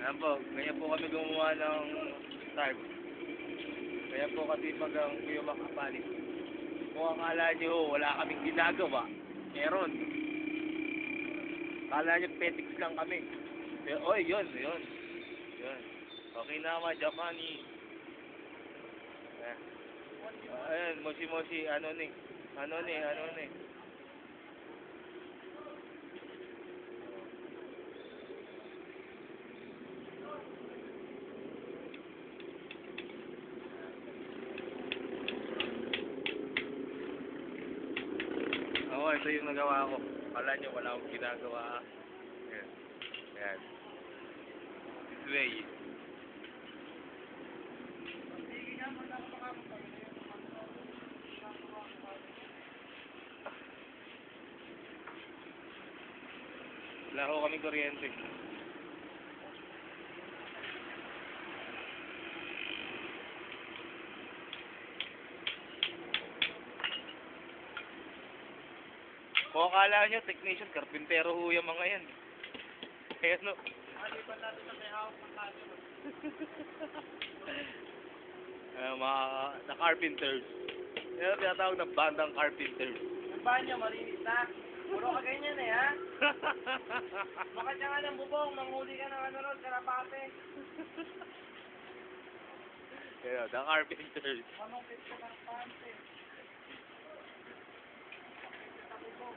Ayan po, ganyan po kami gumawa ng start. Kaya po kasi pag ang kuya makapalit. Kung akala nyo wala kaming ginagawa, meron. Akala nyo petics lang kami. Pero, oy, yun. Yun. Okay na mga Japani. Ayan, moshi-moshi, ano ni. Oo, ito yung nagawa ko. Akala nyo wala akong ginagawa. Ayan. Ayan. This way. Wala ko kaming kuryente. Kung akala nyo, technician, karpintero ho yung mga yan. Kaya no. Maliban natin na may hawak ng camera. Mga na-carpenters. Yan tinatawag na bandang carpenters. Ang banyo, marinis na. Puro ka ganyan eh, ha? Baka siya nga ng bubong, manghuli ka ng ano ron, karapate. Kaya, the carpenters. Anong pito karapate? Sa bubong.